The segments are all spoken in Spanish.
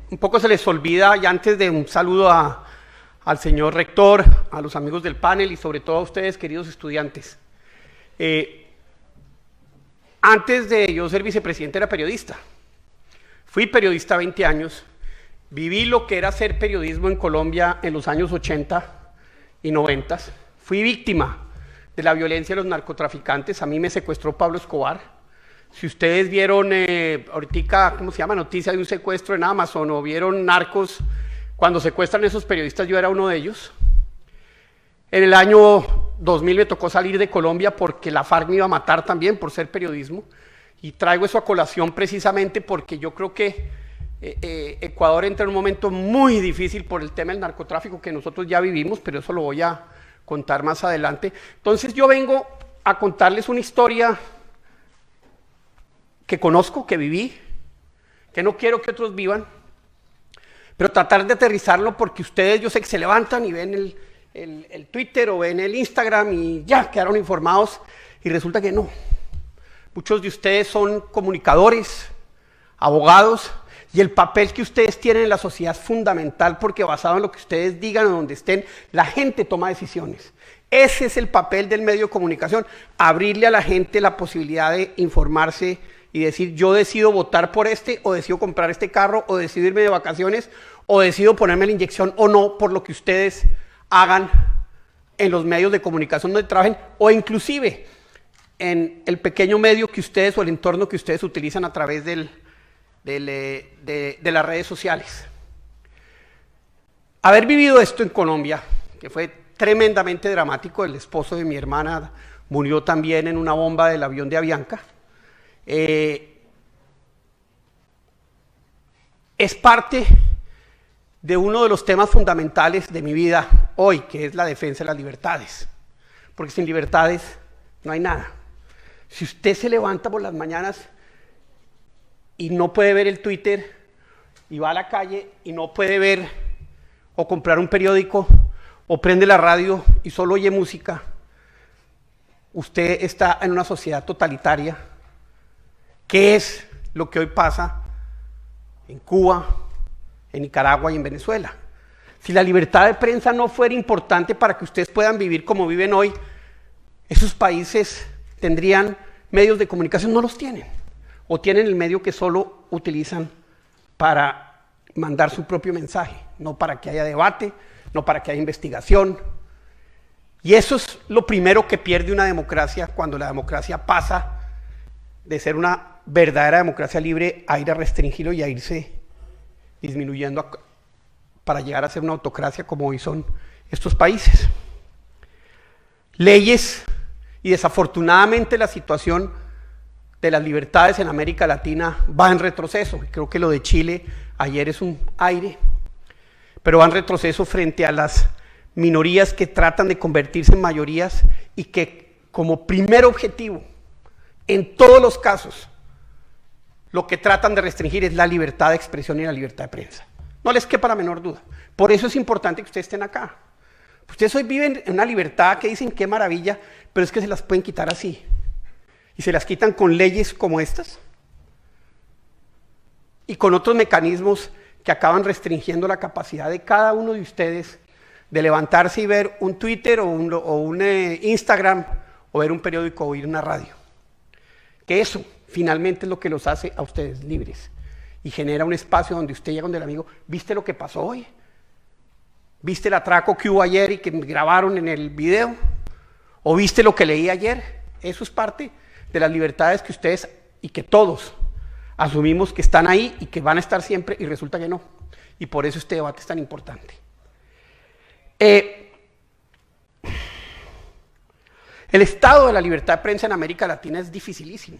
un poco se les olvida, y antes de un saludo al señor rector, a los amigos del panel y sobre todo a ustedes, queridos estudiantes. Antes de yo ser vicepresidente era periodista. Fui periodista 20 años, viví lo que era ser periodismo en Colombia en los años 80 y 90. Fui víctima de la violencia de los narcotraficantes, a mí me secuestró Pablo Escobar. Si ustedes vieron ahorita, ¿cómo se llama? Noticia de un secuestro en Amazon, o vieron Narcos, cuando secuestran a esos periodistas, yo era uno de ellos. En el año 2000 me tocó salir de Colombia porque la FARC me iba a matar también por ser periodismo, y traigo eso a colación precisamente porque yo creo que Ecuador entra en un momento muy difícil por el tema del narcotráfico que nosotros ya vivimos, pero eso lo voy a contar más adelante. Entonces yo vengo a contarles una historia que conozco, que viví, que no quiero que otros vivan, pero tratar de aterrizarlo porque ustedes, yo sé que se levantan y ven el Twitter o ven el Instagram y ya quedaron informados, y resulta que no. Muchos de ustedes son comunicadores, abogados, y el papel que ustedes tienen en la sociedad es fundamental porque basado en lo que ustedes digan o donde estén, la gente toma decisiones. Ese es el papel del medio de comunicación, abrirle a la gente la posibilidad de informarse y decir, yo decido votar por este, o decido comprar este carro, o decido irme de vacaciones, o decido ponerme la inyección o no, por lo que ustedes hagan en los medios de comunicación donde trabajen, o inclusive en el pequeño medio que ustedes o el entorno que ustedes utilizan a través de las redes sociales. Haber vivido esto en Colombia, que fue tremendamente dramático, el esposo de mi hermana murió también en una bomba del avión de Avianca, es parte de uno de los temas fundamentales de mi vida hoy, que es la defensa de las libertades, porque sin libertades no hay nada. Si usted se levanta por las mañanas y no puede ver el Twitter, y va a la calle y no puede ver o comprar un periódico, o prende la radio y solo oye música, usted está en una sociedad totalitaria, que es lo que hoy pasa en Cuba, en Nicaragua y en Venezuela. Si la libertad de prensa no fuera importante para que ustedes puedan vivir como viven hoy, esos países tendrían medios de comunicación, no los tienen, o tienen el medio que solo utilizan para mandar su propio mensaje, no para que haya debate, no para que haya investigación. Y eso es lo primero que pierde una democracia cuando la democracia pasa de ser una verdadera democracia libre a ir a restringirlo y a irse disminuyendo para llegar a ser una autocracia como hoy son estos países. Leyes, y desafortunadamente la situación de las libertades en América Latina va en retroceso. Creo que lo de Chile ayer es un aire, pero va en retroceso frente a las minorías que tratan de convertirse en mayorías y que como primer objetivo, en todos los casos, lo que tratan de restringir es la libertad de expresión y la libertad de prensa. No les quepa la menor duda. Por eso es importante que ustedes estén acá. Ustedes hoy viven en una libertad que dicen qué maravilla, pero es que se las pueden quitar así. Y se las quitan con leyes como estas y con otros mecanismos que acaban restringiendo la capacidad de cada uno de ustedes de levantarse y ver un Twitter o un Instagram, o ver un periódico o oír una radio. Que eso finalmente es lo que los hace a ustedes libres y genera un espacio donde usted llega donde el amigo, ¿viste lo que pasó hoy? ¿Viste el atraco que hubo ayer y que grabaron en el video? ¿O viste lo que leí ayer? Eso es parte de las libertades que ustedes y que todos asumimos que están ahí y que van a estar siempre, y resulta que no. Y por eso este debate es tan importante. El estado de la libertad de prensa en América Latina es dificilísimo.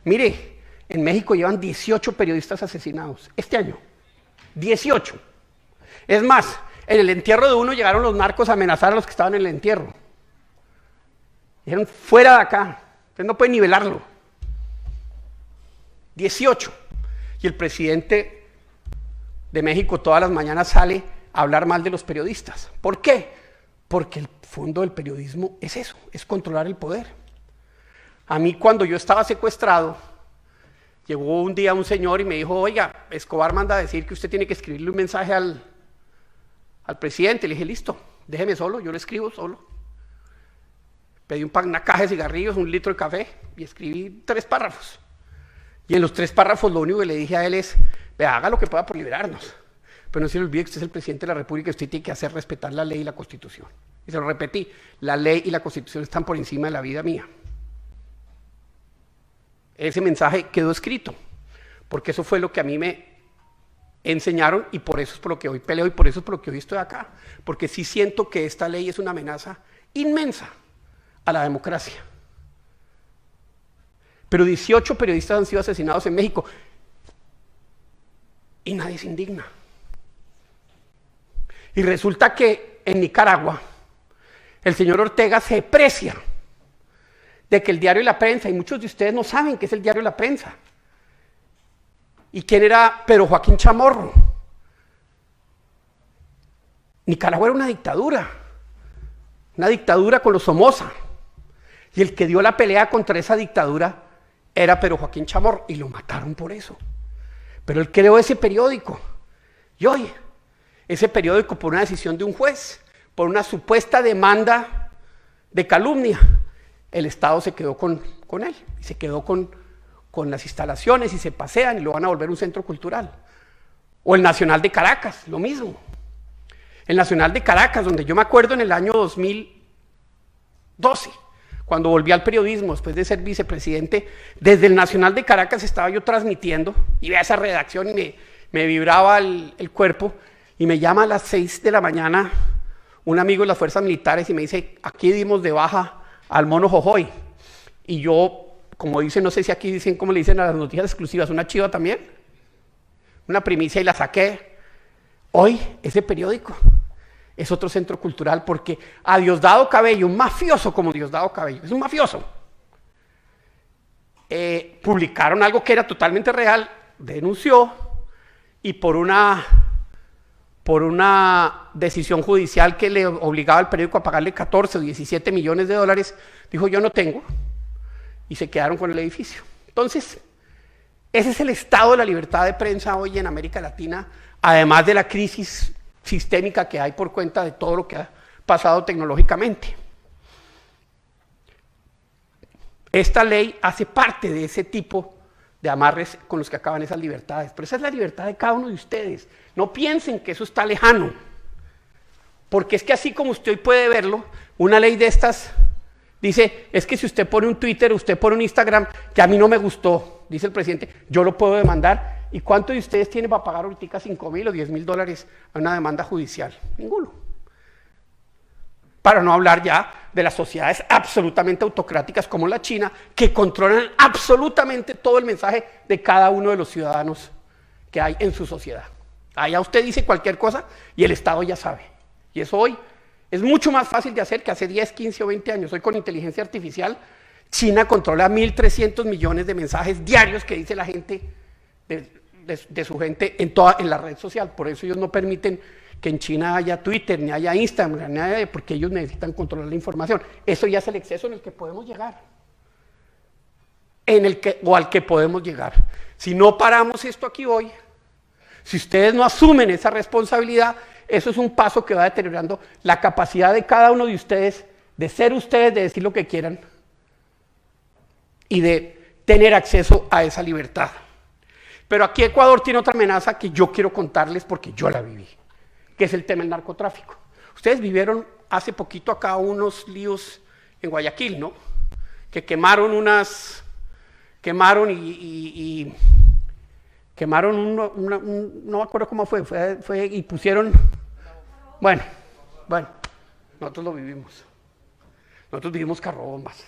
Mire, en México llevan 18 periodistas asesinados este año. 18. Es más, en el entierro de uno llegaron los narcos a amenazar a los que estaban en el entierro. Dijeron, fuera de acá, ustedes no pueden nivelarlo. 18. Y el presidente de México todas las mañanas sale a hablar mal de los periodistas. ¿Por qué? Porque el fondo del periodismo es eso, es controlar el poder. A mí, cuando yo estaba secuestrado, llegó un día un señor y me dijo, oiga, Escobar manda a decir que usted tiene que escribirle un mensaje al presidente. Le dije, listo, déjeme solo, yo lo escribo solo. Pedí una caja de cigarrillos, 1 litro de café y escribí 3 párrafos. Y en los 3 párrafos lo único que le dije a él es, vea, haga lo que pueda por liberarnos. Pero no se le olvide que usted es el presidente de la República y usted tiene que hacer respetar la ley y la Constitución. Y se lo repetí, la ley y la Constitución están por encima de la vida mía. Ese mensaje quedó escrito, porque eso fue lo que a mí me enseñaron y por eso es por lo que hoy peleo y por eso es por lo que hoy estoy acá. Porque sí siento que esta ley es una amenaza inmensa a la democracia. Pero 18 periodistas han sido asesinados en México y nadie se indigna. Y resulta que en Nicaragua el señor Ortega se precia de que el diario La Prensa, y muchos de ustedes no saben qué es el diario La Prensa, y quién era Pedro Joaquín Chamorro. Nicaragua era una dictadura con los Somoza, y el que dio la pelea contra esa dictadura era Pedro Joaquín Chamorro, y lo mataron por eso. Pero él creó ese periódico, y hoy, ese periódico por una decisión de un juez, por una supuesta demanda de calumnia, el Estado se quedó con él, y se quedó con las instalaciones, y se pasean, y lo van a volver un centro cultural. O el Nacional de Caracas, lo mismo. El Nacional de Caracas, donde yo me acuerdo en el año 2012, cuando volví al periodismo, después de ser vicepresidente, desde el Nacional de Caracas estaba yo transmitiendo, y veía esa redacción y me vibraba el cuerpo, y me llama a las 6 de la mañana un amigo de las fuerzas militares y me dice, aquí dimos de baja al mono Jojoy. Y yo, como dicen, no sé si aquí dicen, como le dicen a las noticias exclusivas, una chiva también, una primicia, y la saqué. Hoy ese periódico es otro centro cultural porque a Diosdado Cabello, un mafioso como Diosdado Cabello, es un mafioso, publicaron algo que era totalmente real, denunció, y por una decisión judicial que le obligaba al periódico a pagarle 14 o 17 millones de dólares, dijo yo no tengo, y se quedaron con el edificio. Entonces, ese es el estado de la libertad de prensa hoy en América Latina, además de la crisis sistémica que hay por cuenta de todo lo que ha pasado tecnológicamente. Esta ley hace parte de ese tipo de amarres con los que acaban esas libertades, pero esa es la libertad de cada uno de ustedes. No piensen que eso está lejano, porque es que así como usted hoy puede verlo, una ley de estas dice, es que si usted pone un Twitter, usted pone un Instagram, que a mí no me gustó, dice el presidente, yo lo puedo demandar. ¿Y cuánto de ustedes tienen para pagar ahorita 5,000 o 10,000 dólares a una demanda judicial? Ninguno. Para no hablar ya de las sociedades absolutamente autocráticas como la China, que controlan absolutamente todo el mensaje de cada uno de los ciudadanos que hay en su sociedad. Allá usted dice cualquier cosa y el Estado ya sabe. Y eso hoy es mucho más fácil de hacer que hace 10, 15 o 20 años. Hoy con inteligencia artificial, China controla 1.300 millones de mensajes diarios que dice la gente de su gente en la red social. Por eso ellos no permiten que en China haya Twitter, ni haya Instagram, ni haya, porque ellos necesitan controlar la información. Eso ya es el exceso en el que podemos llegar. Al que podemos llegar. Si no paramos esto aquí hoy, si ustedes no asumen esa responsabilidad, eso es un paso que va deteriorando la capacidad de cada uno de ustedes de ser ustedes, de decir lo que quieran y de tener acceso a esa libertad. Pero aquí Ecuador tiene otra amenaza que yo quiero contarles porque yo la viví, que es el tema del narcotráfico. Ustedes vivieron hace poquito acá unos líos en Guayaquil, ¿no? Que quemaron no me acuerdo cómo fue y pusieron, bueno, nosotros lo vivimos. Nosotros vivimos carrobombas.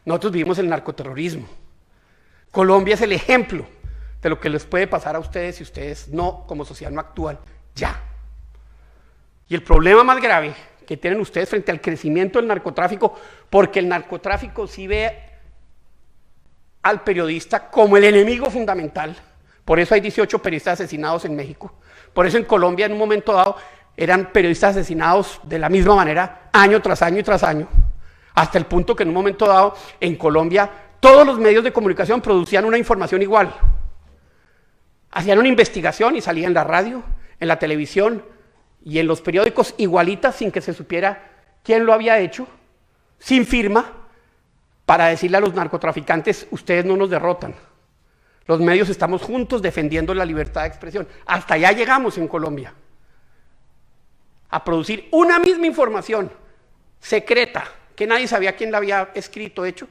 Nosotros vivimos el narcoterrorismo. Colombia es el ejemplo de lo que les puede pasar a ustedes si ustedes no, como sociedad, no actúan ya. Y el problema más grave que tienen ustedes frente al crecimiento del narcotráfico, porque el narcotráfico sí ve al periodista como el enemigo fundamental. Por eso hay 18 periodistas asesinados en México. Por eso en Colombia en un momento dado eran periodistas asesinados de la misma manera, año tras año y tras año, hasta el punto que en un momento dado en Colombia todos los medios de comunicación producían una información igual. Hacían una investigación y salía en la radio, en la televisión y en los periódicos igualitas sin que se supiera quién lo había hecho, sin firma, para decirle a los narcotraficantes, ustedes no nos derrotan. Los medios estamos juntos defendiendo la libertad de expresión. Hasta allá llegamos en Colombia. A producir una misma información secreta, que nadie sabía quién la había escrito, hecho,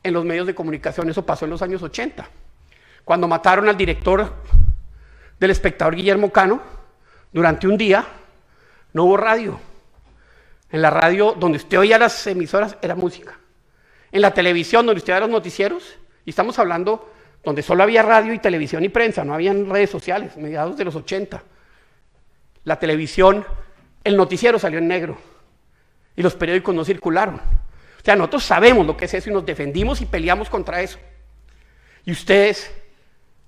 en los medios de comunicación. Eso pasó en los años 80. Cuando mataron al director del Espectador, Guillermo Cano, durante un día no hubo radio. En la radio, donde usted oía las emisoras, era música. En la televisión, donde usted oía los noticieros, y estamos hablando donde solo había radio y televisión y prensa, no habían redes sociales, mediados de los 80. La televisión, el noticiero salió en negro, y los periódicos no circularon. O sea, nosotros sabemos lo que es eso y nos defendimos y peleamos contra eso. Y ustedes,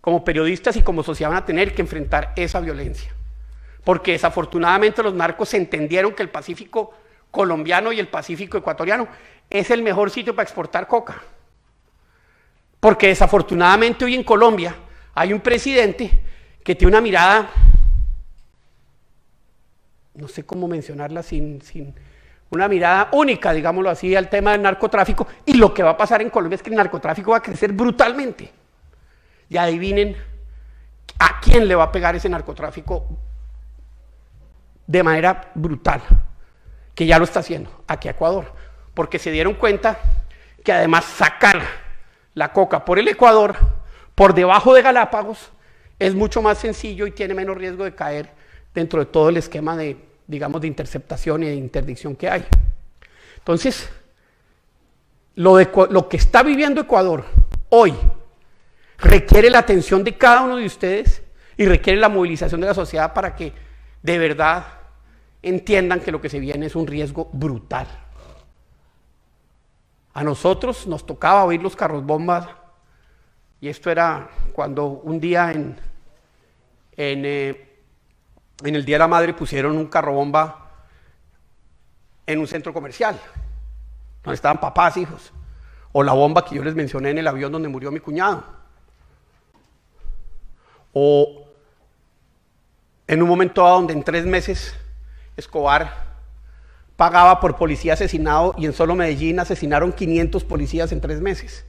como periodistas y como sociedad, van a tener que enfrentar esa violencia. Porque desafortunadamente los narcos entendieron que el Pacífico colombiano y el Pacífico ecuatoriano es el mejor sitio para exportar coca. Porque desafortunadamente hoy en Colombia hay un presidente que tiene una mirada, no sé cómo mencionarla sin una mirada única, digámoslo así, al tema del narcotráfico, y lo que va a pasar en Colombia es que el narcotráfico va a crecer brutalmente. Y adivinen a quién le va a pegar ese narcotráfico de manera brutal, que ya lo está haciendo, aquí a Ecuador, porque se dieron cuenta que además sacar la coca por el Ecuador, por debajo de Galápagos, es mucho más sencillo y tiene menos riesgo de caer dentro de todo el esquema de, digamos, de interceptación y de interdicción que hay. Entonces, lo que está viviendo Ecuador hoy requiere la atención de cada uno de ustedes y requiere la movilización de la sociedad para que de verdad entiendan que lo que se viene es un riesgo brutal. A nosotros nos tocaba oír los carros bombas, y esto era cuando un día en el Día de la Madre pusieron un carro bomba en un centro comercial, donde estaban papás, hijos, o la bomba que yo les mencioné en el avión donde murió mi cuñado, o en un momento dado donde en 3 meses Escobar pagaba por policía asesinado y en solo Medellín asesinaron 500 policías en 3 meses.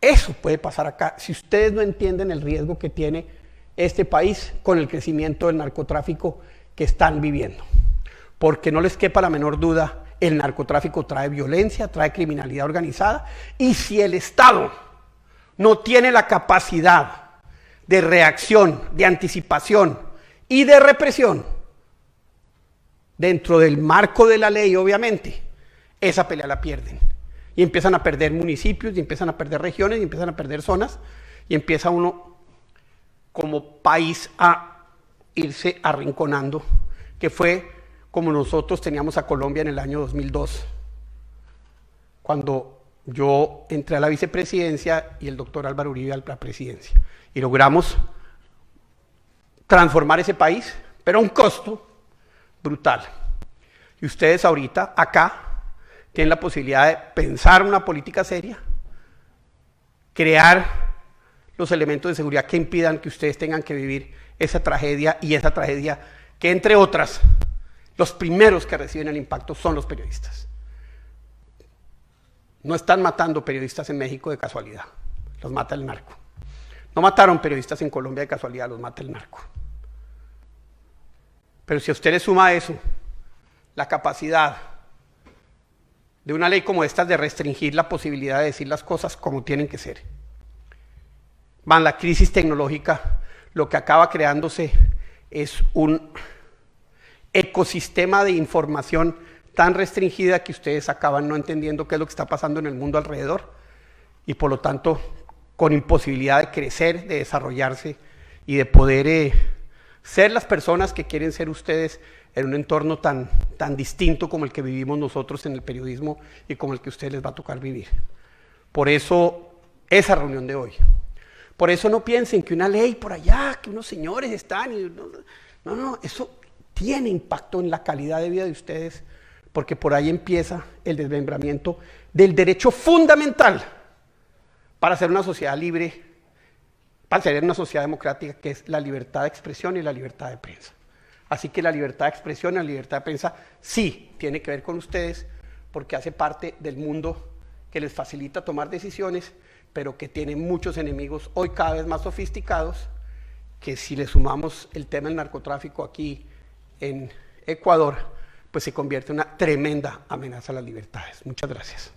Eso puede pasar acá si ustedes no entienden el riesgo que tiene este país con el crecimiento del narcotráfico que están viviendo. Porque no les quepa la menor duda, el narcotráfico trae violencia, trae criminalidad organizada, y si el Estado no tiene la capacidad de reacción, de anticipación y de represión, dentro del marco de la ley, obviamente, esa pelea la pierden. Y empiezan a perder municipios, y empiezan a perder regiones, y empiezan a perder zonas, y empieza uno como país a irse arrinconando, que fue como nosotros teníamos a Colombia en el año 2002, cuando yo entré a la vicepresidencia y el doctor Álvaro Uribe a la presidencia. Y logramos transformar ese país, pero a un costo brutal. Y ustedes ahorita, acá, tienen la posibilidad de pensar una política seria, crear los elementos de seguridad que impidan que ustedes tengan que vivir esa tragedia, y esa tragedia que, entre otras, los primeros que reciben el impacto son los periodistas. No están matando periodistas en México de casualidad, los mata el narco. No mataron periodistas en Colombia de casualidad, los mata el narco. Pero si a usted le suma a eso la capacidad de una ley como esta de restringir la posibilidad de decir las cosas como tienen que ser, más la crisis tecnológica, lo que acaba creándose es un ecosistema de información tan restringida que ustedes acaban no entendiendo qué es lo que está pasando en el mundo alrededor, y por lo tanto con imposibilidad de crecer, de desarrollarse y de poder ser las personas que quieren ser ustedes en un entorno tan distinto como el que vivimos nosotros en el periodismo y como el que a ustedes les va a tocar vivir. Por eso esa reunión de hoy. Por eso no piensen que una ley por allá, que unos señores están y no, eso tiene impacto en la calidad de vida de ustedes, porque por ahí empieza el desmembramiento del derecho fundamental para ser una sociedad libre, para ser una sociedad democrática, que es la libertad de expresión y la libertad de prensa. Así que la libertad de expresión y la libertad de prensa sí tiene que ver con ustedes, porque hace parte del mundo que les facilita tomar decisiones, pero que tiene muchos enemigos hoy cada vez más sofisticados, que si le sumamos el tema del narcotráfico aquí en Ecuador, pues se convierte en una tremenda amenaza a las libertades. Muchas gracias.